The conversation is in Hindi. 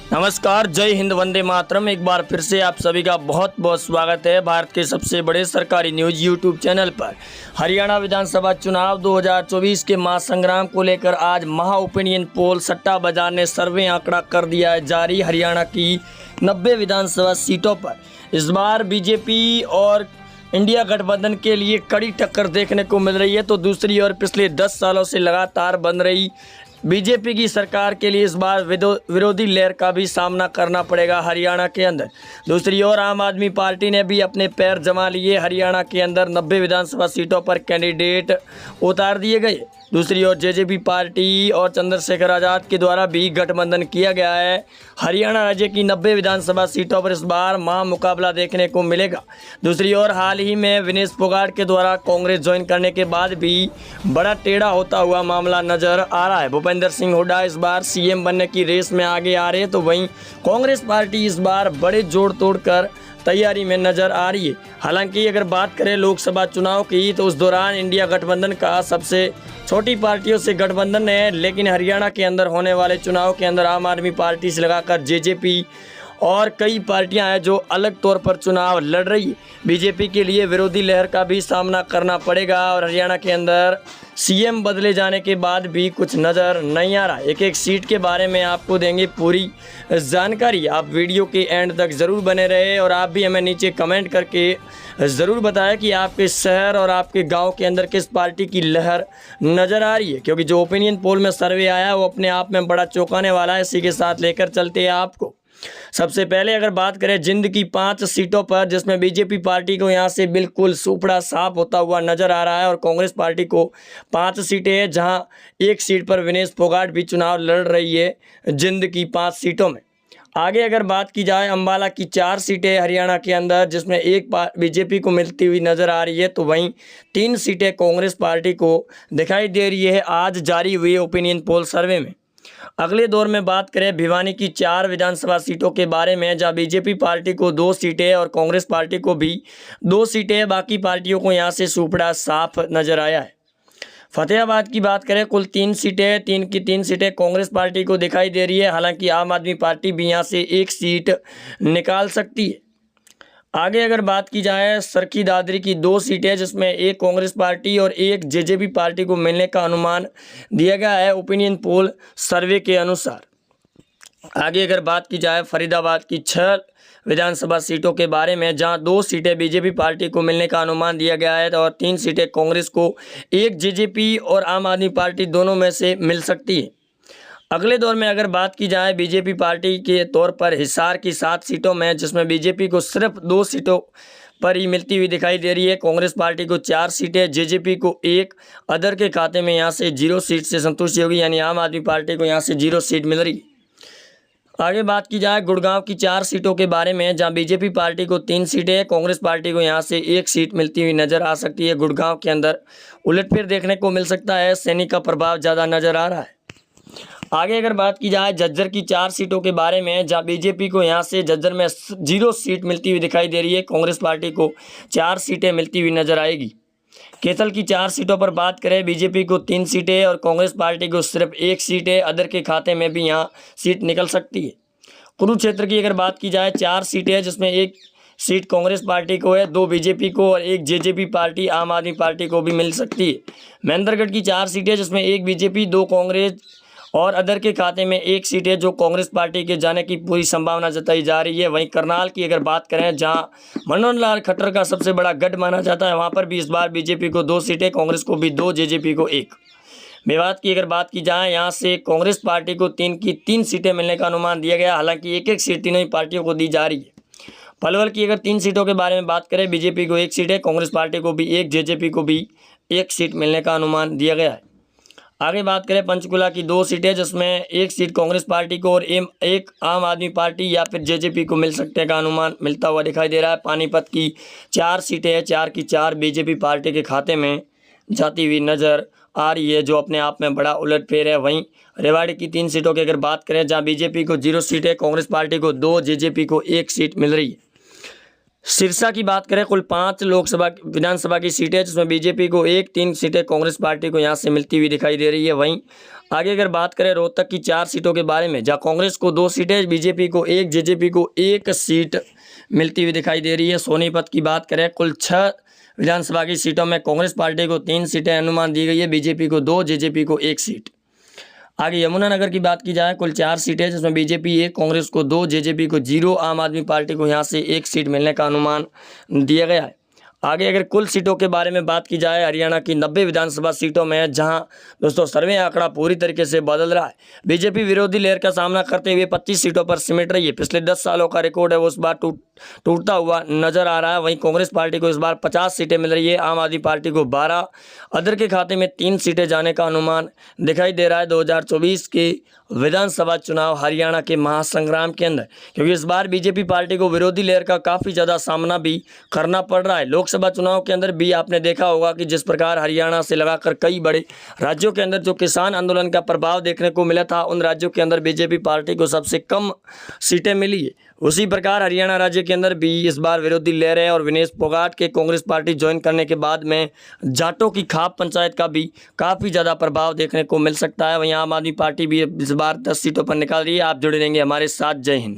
नमस्कार, जय हिंद, वंदे मातरम। एक बार फिर से आप सभी का बहुत बहुत स्वागत है भारत के सबसे बड़े सरकारी न्यूज यूट्यूब चैनल पर। हरियाणा विधानसभा चुनाव 2024 के महासंग्राम को लेकर आज महा ओपिनियन पोल सट्टा बाजार ने सर्वे आंकड़ा कर दिया है जारी। हरियाणा की 90 विधानसभा सीटों पर इस बार बीजेपी और इंडिया गठबंधन के लिए कड़ी टक्कर देखने को मिल रही है, तो दूसरी ओर पिछले 10 सालों से लगातार बन रही बीजेपी की सरकार के लिए इस बार विरोधी लहर का भी सामना करना पड़ेगा हरियाणा के अंदर। दूसरी ओर आम आदमी पार्टी ने भी अपने पैर जमा लिए। हरियाणा के अंदर 90 विधानसभा सीटों पर कैंडिडेट उतार दिए गए। दूसरी ओर जेजेपी पार्टी और चंद्रशेखर आज़ाद के द्वारा भी गठबंधन किया गया है। हरियाणा राज्य की 90 विधानसभा सीटों पर इस बार मुकाबला देखने को मिलेगा। दूसरी ओर हाल ही में विनेश फोगाट के द्वारा कांग्रेस ज्वाइन करने के बाद भी बड़ा टेढ़ा होता हुआ मामला नजर आ रहा है। भूपेंद्र सिंह हुड्डा इस बार सीएम बनने की रेस में आगे आ रहे हैं, तो वहीं कांग्रेस पार्टी इस बार बड़े जोड़ तोड़ कर तैयारी में नजर आ रही है। हालांकि अगर बात करें लोकसभा चुनाव की, तो उस दौरान इंडिया गठबंधन का सबसे छोटी पार्टियों से गठबंधन है, लेकिन हरियाणा के अंदर होने वाले चुनाव के अंदर आम आदमी पार्टी से लगाकर जेजेपी और कई पार्टियां हैं जो अलग तौर पर चुनाव लड़ रही है। बीजेपी के लिए विरोधी लहर का भी सामना करना पड़ेगा और हरियाणा के अंदर सीएम बदले जाने के बाद भी कुछ नज़र नहीं आ रहा। एक एक सीट के बारे में आपको देंगे पूरी जानकारी। आप वीडियो के एंड तक ज़रूर बने रहे और आप भी हमें नीचे कमेंट करके ज़रूर बताएं कि आपके शहर और आपके गांव के अंदर किस पार्टी की लहर नज़र आ रही है, क्योंकि जो ओपिनियन पोल में सर्वे आया है वो अपने आप में बड़ा चौंकाने वाला है। इसी के साथ लेकर चलते हैं आपको। सबसे पहले अगर बात करें जिंद की 5 सीटों पर, जिसमें बीजेपी पार्टी को यहां से बिल्कुल सुपड़ा साफ होता हुआ नजर आ रहा है और कांग्रेस पार्टी को 5 सीटें हैं, जहां एक सीट पर विनेश फोगाट भी चुनाव लड़ रही है जिंद की 5 सीटों में। आगे अगर बात की जाए अंबाला की 4 सीटें हरियाणा के अंदर, जिसमें एक बीजेपी को मिलती हुई नज़र आ रही है, तो वहीं 3 सीटें कांग्रेस पार्टी को दिखाई दे रही है आज जारी हुए ओपिनियन पोल सर्वे में। अगले दौर में बात करें भिवानी की 4 विधानसभा सीटों के बारे में, जहां बीजेपी पार्टी को 2 सीटें और कांग्रेस पार्टी को भी 2 सीटें, बाकी पार्टियों को यहां से सुपड़ा साफ नजर आया है। फतेहाबाद की बात करें, कुल 3 सीटें, 3 सीटें कांग्रेस पार्टी को दिखाई दे रही है। हालांकि आम आदमी पार्टी भी यहां से 1 सीट निकाल सकती है। आगे अगर बात की जाए सरखी दादरी की 2 सीटें, जिसमें एक कांग्रेस पार्टी और एक जेजेपी पार्टी को मिलने का अनुमान दिया गया है ओपिनियन पोल सर्वे के अनुसार। आगे अगर बात की जाए फरीदाबाद की 6 विधानसभा सीटों के बारे में, जहां 2 सीटें बीजेपी पार्टी को मिलने का अनुमान दिया गया है और 3 सीटें कांग्रेस को, एक जेजेपी और आम आदमी पार्टी दोनों में से मिल सकती है। अगले दौर में अगर बात की जाए बीजेपी पार्टी के तौर पर हिसार की 7 सीटों में, जिसमें बीजेपी को सिर्फ 2 सीटों पर ही मिलती हुई दिखाई दे रही है, कांग्रेस पार्टी को 4 सीटें, जेजेपी को 1, अदर के खाते में यहां से 0 सीट से संतुष्टि होगी, यानी आम आदमी पार्टी को यहां से 0 सीट मिल रही। आगे बात की जाए गुड़गांव की 4 सीटों के बारे में, जहां बीजेपी पार्टी को 3 सीटें, कांग्रेस पार्टी को यहां से 1 सीट मिलती हुई नजर आ सकती है। गुड़गांव के अंदर उलटफेर देखने को मिल सकता है, सैनिक का प्रभाव ज़्यादा नजर आ रहा है। आगे अगर बात की जाए झज्जर की 4 सीटों के बारे में, जहां बीजेपी को यहां से झज्जर में 0 सीट मिलती हुई दिखाई दे रही है, कांग्रेस पार्टी को 4 सीटें मिलती हुई नजर आएगी। कैथल की 4 सीटों पर बात करें, बीजेपी को 3 सीटें और कांग्रेस पार्टी को सिर्फ 1 सीट है, अदर के खाते में भी यहां सीट निकल सकती है। कुरुक्षेत्र की अगर बात की जाए 4 सीटें, जिसमें 1 सीट कांग्रेस पार्टी को है, 2 बीजेपी को और 1 जेजेपी पार्टी आम आदमी पार्टी को भी मिल सकती है। महेंद्रगढ़ की 4 सीटें, जिसमें 1 बीजेपी, 2 कांग्रेस और अदर के खाते में 1 सीट है, जो कांग्रेस पार्टी के जाने की पूरी संभावना जताई जा रही है। वहीं करनाल की अगर बात करें, जहां मनोहर लाल खट्टर का सबसे बड़ा गढ़ माना जाता है, वहां पर भी इस बार बीजेपी को 2 सीटें, कांग्रेस को भी 2, जेजेपी को 1। मेवात की अगर बात की जाए, यहां से कांग्रेस पार्टी को 3 सीटें मिलने का अनुमान दिया गया, हालांकि 1-1 सीट तीनों ही पार्टियों को दी जा रही है। पलवल की अगर 3 सीटों के बारे में बात करें, बीजेपी को 1 सीट है, कांग्रेस पार्टी को भी 1, जेजेपी को भी 1 सीट मिलने का अनुमान दिया गया है। आगे बात करें पंचकुला की 2 सीटें, जिसमें 1 सीट कांग्रेस पार्टी को और 1 आम आदमी पार्टी या फिर जेजेपी को मिल सकने का अनुमान मिलता हुआ दिखाई दे रहा है। पानीपत की 4 सीटें हैं, 4 की 4 बीजेपी पार्टी के खाते में जाती हुई नज़र आ रही है, जो अपने आप में बड़ा उलटफेर है। वहीं रेवाड़ी की 3 सीटों की अगर बात करें, जहां बीजेपी को 0 सीट है, कांग्रेस पार्टी को 2, जेजेपी को 1 सीट मिल रही है। सिरसा की बात करें, कुल 5 लोकसभा विधानसभा की सीटें, जिसमें बीजेपी को 1, 3 सीटें कांग्रेस पार्टी को यहाँ से मिलती हुई दिखाई दे रही है। वहीं आगे अगर बात करें रोहतक की 4 सीटों के बारे में, जहाँ कांग्रेस को 2 सीटें, बीजेपी को 1, जेजेपी को 1 सीट मिलती हुई दिखाई दे रही है। सोनीपत की बात करें, कुल 6 विधानसभा की सीटों में कांग्रेस पार्टी को 3 सीटें अनुमान दी गई है, बीजेपी को 2, जेजेपी को 1 सीट। आगे यमुनानगर की बात की जाए, कुल 4 सीटें, जिसमें बीजेपी 1, कांग्रेस को 2, जेजेपी को 0, आम आदमी पार्टी को यहाँ से 1 सीट मिलने का अनुमान दिया गया है। आगे अगर कुल सीटों के बारे में बात की जाए, हरियाणा की 90 विधानसभा सीटों में, जहां दोस्तों सर्वे आंकड़ा पूरी तरीके से बदल रहा है। बीजेपी विरोधी लहर का सामना करते हुए 25 सीटों पर सिमट रही है। पिछले 10 सालों का रिकॉर्ड है वो इस बार टूटता हुआ नजर आ रहा है। वहीं कांग्रेस पार्टी को इस बार 50 सीटें मिल रही है, आम आदमी पार्टी को 12, अदर के खाते में 3 सीटें जाने का अनुमान दिखाई दे रहा है 2024 के विधानसभा चुनाव हरियाणा के महासंग्राम के अंदर, क्योंकि इस बार बीजेपी पार्टी को विरोधी लहर का काफ़ी ज़्यादा सामना भी करना पड़ रहा है। लोकसभा चुनाव के अंदर भी आपने देखा होगा कि जिस प्रकार हरियाणा से लगाकर कई बड़े राज्यों के अंदर जो किसान आंदोलन का प्रभाव देखने को मिला था, उन राज्यों के अंदर बीजेपी पार्टी को सबसे कम सीटें मिली है। उसी प्रकार हरियाणा राज्य के अंदर भी इस बार विरोधी लहर है और विनेश फोगाट के कांग्रेस पार्टी ज्वाइन करने के बाद में जाटों की खाप पंचायत का भी काफ़ी ज़्यादा प्रभाव देखने को मिल सकता है। वहीं आम आदमी पार्टी भी इस बार 10 सीटों पर निकाल रही है। आप जुड़े रहेंगे हमारे साथ। जय हिंद।